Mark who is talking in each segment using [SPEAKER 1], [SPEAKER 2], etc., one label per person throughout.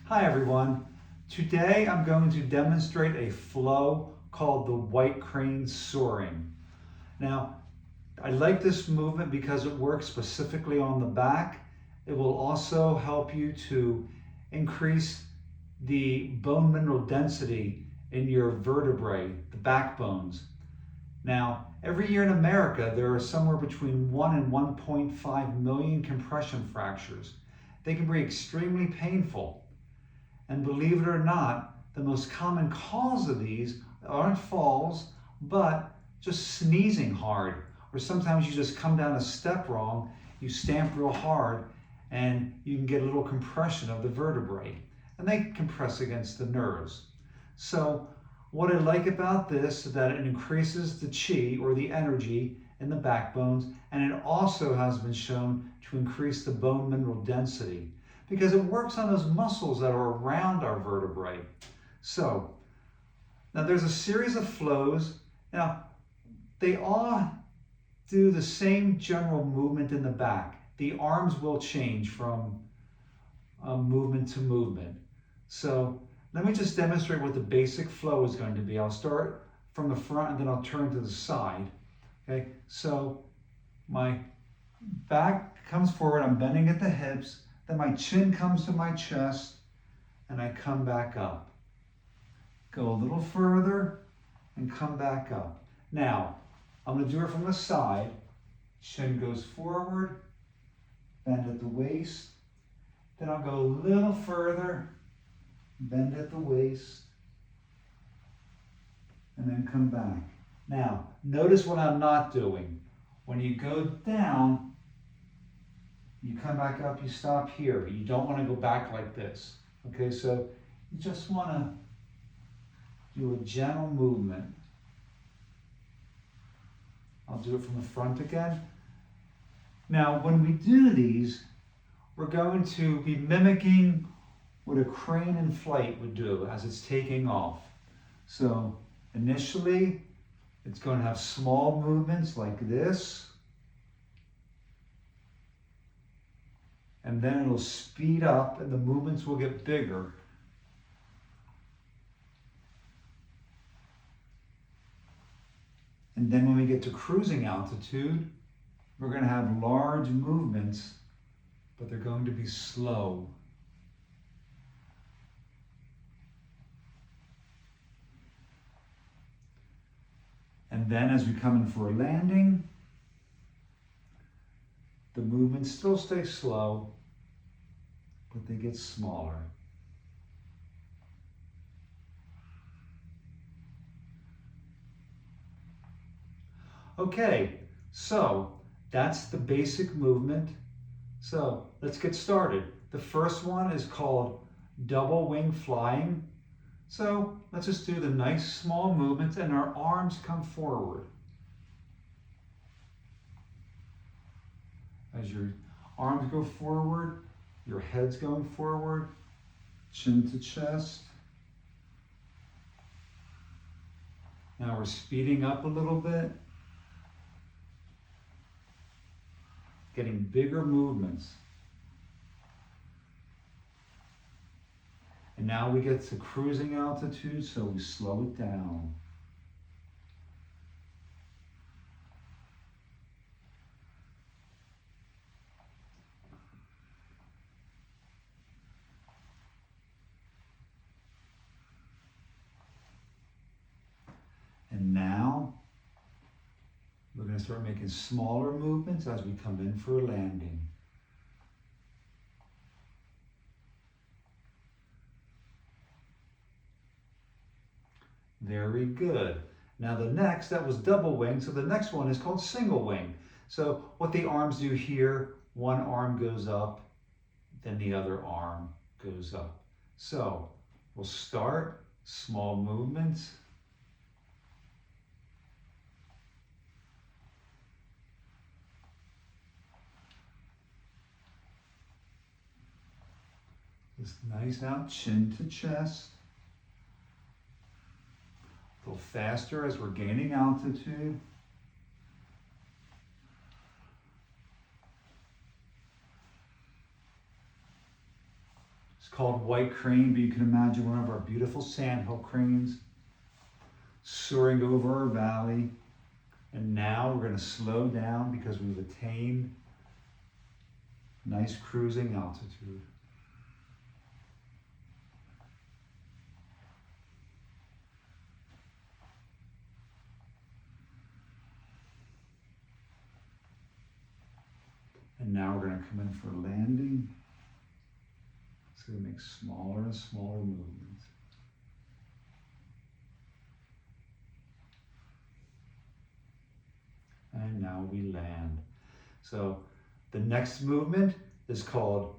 [SPEAKER 1] Hi everyone. Today I'm going to demonstrate a flow called the white crane soaring. Now, I like this movement because it works specifically on the back. It will also help you to increase the bone mineral density in your vertebrae, the backbones. Now, every year in America, there are somewhere between 1 and 1.5 million compression fractures. They can be extremely painful. And believe it or not, the most common cause of these aren't falls, but just sneezing hard. Or sometimes you just come down a step wrong, you stamp real hard, and you can get a little compression of the vertebrae. And they compress against the nerves. So what I like about this is that it increases the chi, or the energy, in the backbones, and it also has been shown to increase the bone mineral density, because it works on those muscles that are around our vertebrae. So, now there's a series of flows. Now, they all do the same general movement in the back. The arms will change from movement to movement. So, let me just demonstrate what the basic flow is going to be. I'll start from the front and then I'll turn to the side. Okay, so my back comes forward, I'm bending at the hips, then my chin comes to my chest, and I come back up. Go a little further, and come back up. Now, I'm going to do it from the side. Chin goes forward, bend at the waist. Then I'll go a little further, bend at the waist, and then come back. Now, notice what I'm not doing. When you go down, you come back up, you stop here. You don't want to go back like this. Okay, so you just want to do a gentle movement. I'll do it from the front again. Now, when we do these, we're going to be mimicking what a crane in flight would do as it's taking off. So initially, it's going to have small movements like this. And then it'll speed up and the movements will get bigger. And then when we get to cruising altitude, we're going to have large movements, but they're going to be slow. And then as we come in for a landing, the movements still stay slow, but they get smaller. Okay, so that's the basic movement. So let's get started. The first one is called double wing flying. So let's just do the nice small movements and our arms come forward. As your arms go forward, your head's going forward, chin to chest. Now we're speeding up a little bit, getting bigger movements. And now we get to cruising altitude, so we slow it down. And now, we're going to start making smaller movements as we come in for a landing. Very good. Now that was double wing, so the next one is called single wing. So what the arms do here, one arm goes up, then the other arm goes up. So we'll start small movements. Just nice out, chin to chest. A little faster as we're gaining altitude. called white crane, but you can imagine one of our beautiful sandhill cranes soaring over our valley. And now we're going to slow down because we've attained nice cruising altitude. And now we're going to come in for landing. It's going to make smaller and smaller movements. And now we land. So the next movement is called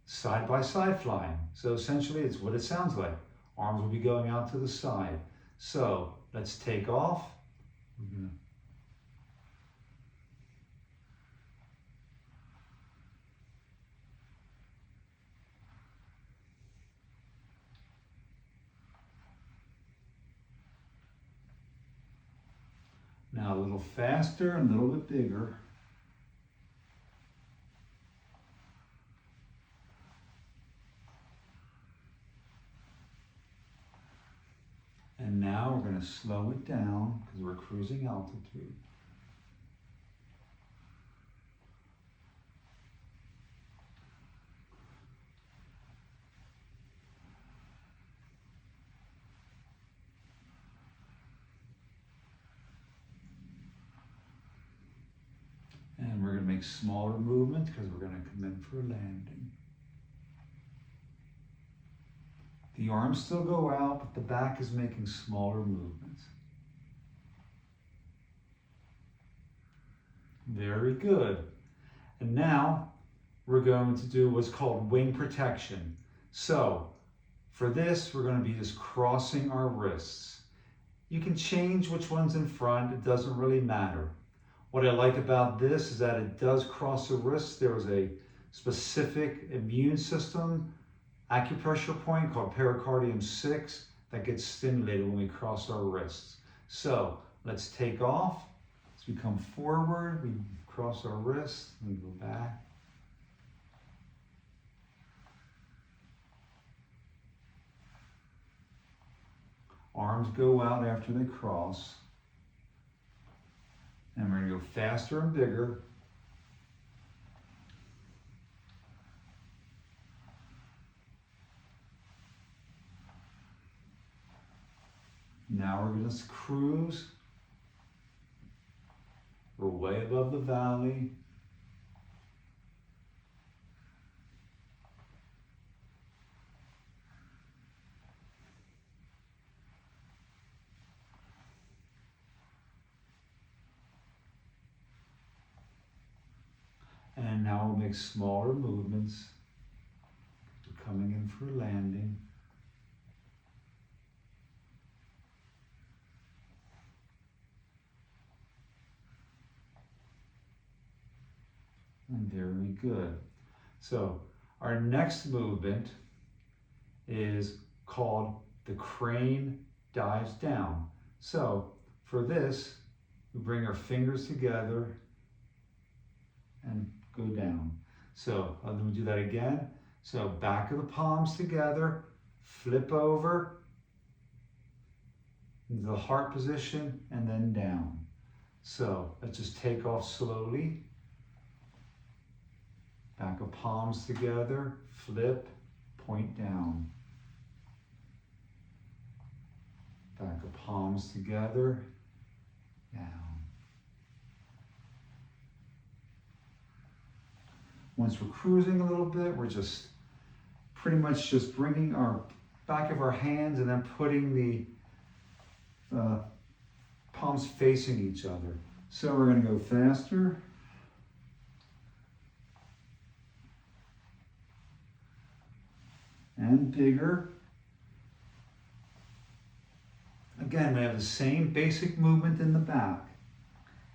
[SPEAKER 1] side-by-side flying. So essentially it's what it sounds like. Arms will be going out to the side. So let's take off. Now a little faster and a little bit bigger. And now we're going to slow it down because we're cruising altitude. And we're going to make smaller movements because we're going to come in for a landing. The arms still go out, but the back is making smaller movements. Very good. And now we're going to do what's called wing protection. So for this, we're going to be just crossing our wrists. You can change which one's in front. It doesn't really matter. What I like about this is that it does cross the wrists. There is a specific immune system acupressure point called pericardium 6 that gets stimulated when we cross our wrists. So let's take off. As we come forward, we cross our wrists, and we go back. Arms go out after they cross. And we're going to go faster and bigger. Now we're going to cruise. We're way above the valley. And now we'll make smaller movements. We're coming in for a landing. And very good. So our next movement is called the crane dives down. So for this, we bring our fingers together and go down. So let me do that again. So back of the palms together, flip over into the heart position and then down. So let's just take off slowly. Back of palms together, flip, point down. Back of palms together, down. Once we're cruising a little bit, we're just pretty much just bringing our back of our hands and then putting the palms facing each other. So we're going to go faster. And bigger. Again, we have the same basic movement in the back.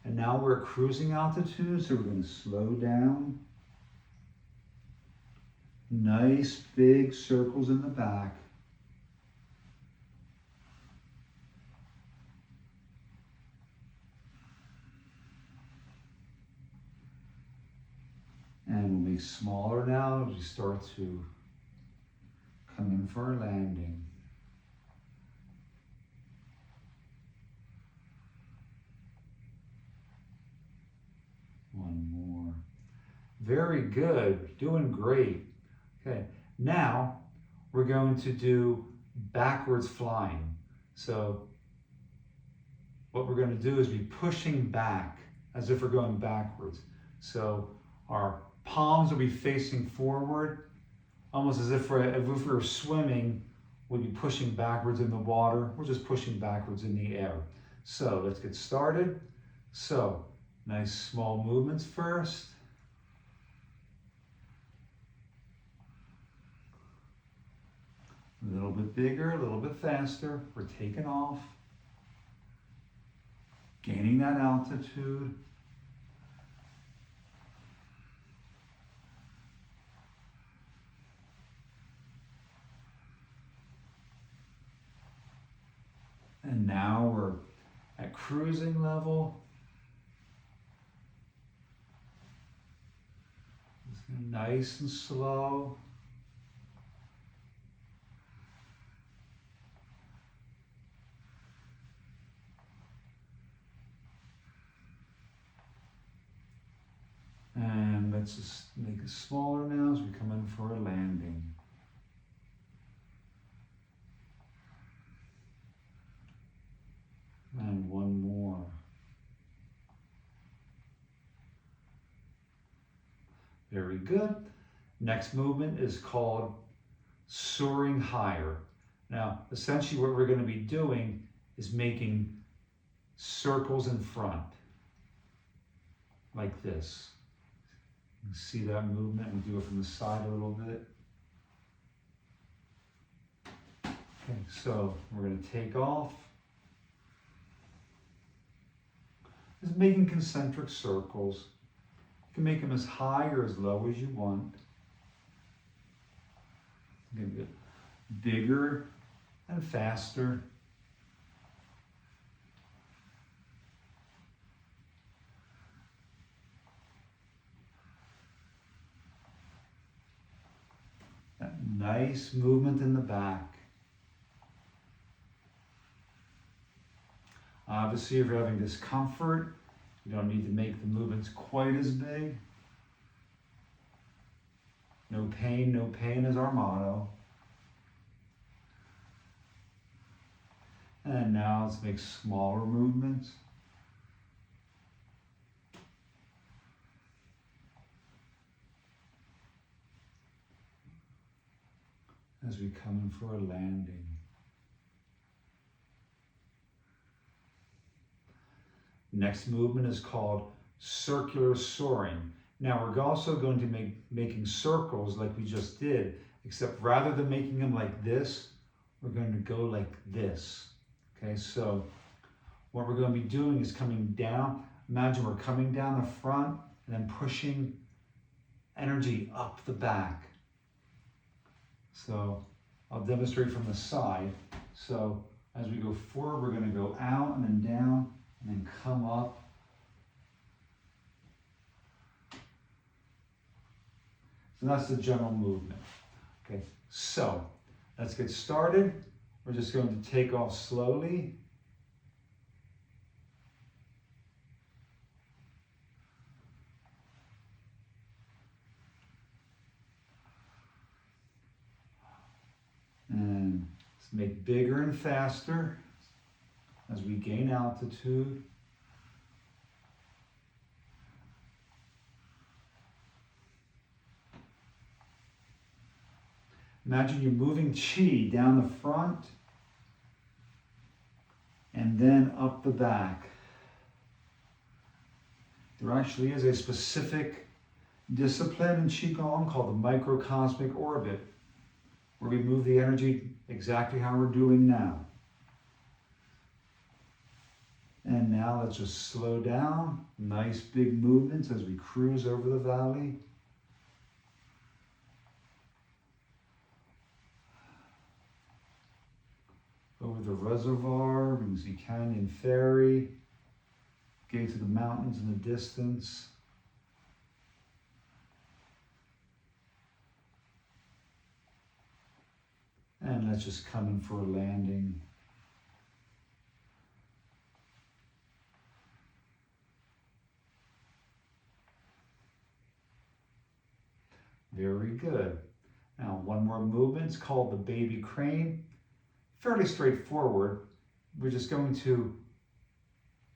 [SPEAKER 1] And now we're at cruising altitude, so we're going to slow down. Nice big circles in the back. And we'll make smaller now as we start to in for a landing. One more. Very good, doing great. Okay, now we're going to do backwards flying. So what we're going to do is be pushing back as if we're going backwards. So our palms will be facing forward, almost as if we were swimming, we'd be pushing backwards in the water. We're just pushing backwards in the air. So let's get started. So nice small movements first. A little bit bigger, a little bit faster. We're taking off, gaining that altitude. And now we're at cruising level. Nice and slow. And let's just make it smaller now as we come in for a landing. And one more. Very good. Next movement is called soaring higher. Now, essentially what we're going to be doing is making circles in front, like this. You can see that movement, and do it from the side a little bit. Okay, so we're going to take off. Just making concentric circles. You can make them as high or as low as you want. You can get bigger and faster. That nice movement in the back. Obviously, if you're having discomfort, you don't need to make the movements quite as big. No pain is our motto. And now let's make smaller movements. As we come in for a landing. Next movement is called circular soaring. Now we're also going to be making circles like we just did, except rather than making them like this, we're going to go like this. Okay, so what we're going to be doing is coming down. Imagine we're coming down the front and then pushing energy up the back. So I'll demonstrate from the side. So as we go forward, we're going to go out and then down and then come up. So that's the general movement. Okay, so let's get started. We're just going to take off slowly. And let's make bigger and faster as we gain altitude. Imagine you're moving chi down the front and then up the back. There actually is a specific discipline in Qigong called the microcosmic orbit, where we move the energy exactly how we're doing now. And now let's just slow down. Nice big movements as we cruise over the valley. Over the reservoir, we can see Canyon Ferry, gates of the mountains in the distance. And let's just come in for a landing. Very good. Now one more movement. It's called the baby crane. Fairly straightforward. We're just going to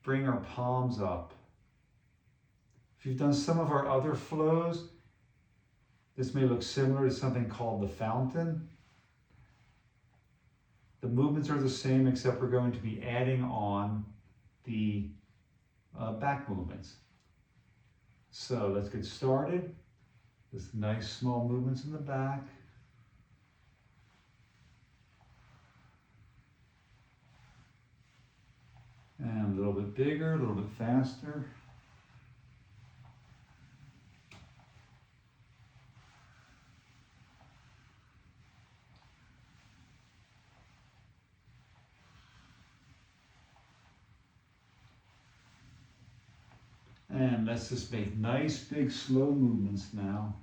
[SPEAKER 1] bring our palms up. If you've done some of our other flows, this may look similar to something called the fountain. The movements are the same, except we're going to be adding on the back movements. So let's get started. Just nice small movements in the back. And a little bit bigger, a little bit faster. And let's just make nice, big, slow movements now.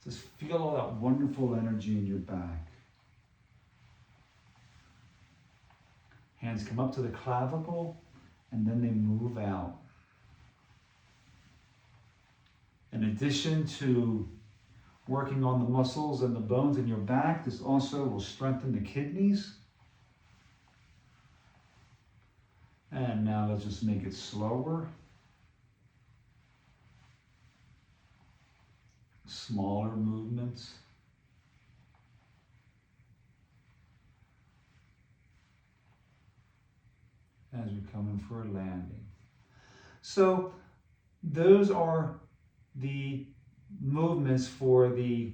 [SPEAKER 1] Just feel all that wonderful energy in your back. Hands come up to the clavicle, and then they move out. In addition to working on the muscles and the bones in your back, this also will strengthen the kidneys. And now let's just make it slower. Smaller movements. As we come in for a landing. So those are the movements for the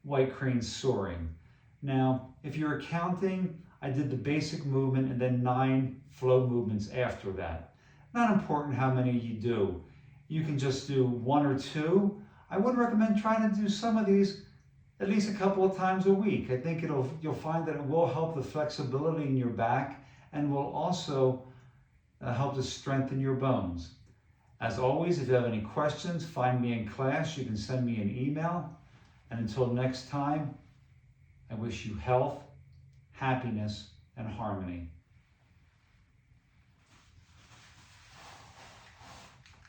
[SPEAKER 1] white crane soaring. Now, if you're counting, I did the basic movement and then 9 flow movements after that. Not important how many you do. You can just do 1 or 2. I would recommend trying to do some of these at least a couple of times a week. I think you'll find that it will help the flexibility in your back and will also help to strengthen your bones. As always, if you have any questions, find me in class. You can send me an email. And until next time, I wish you health, happiness, and harmony.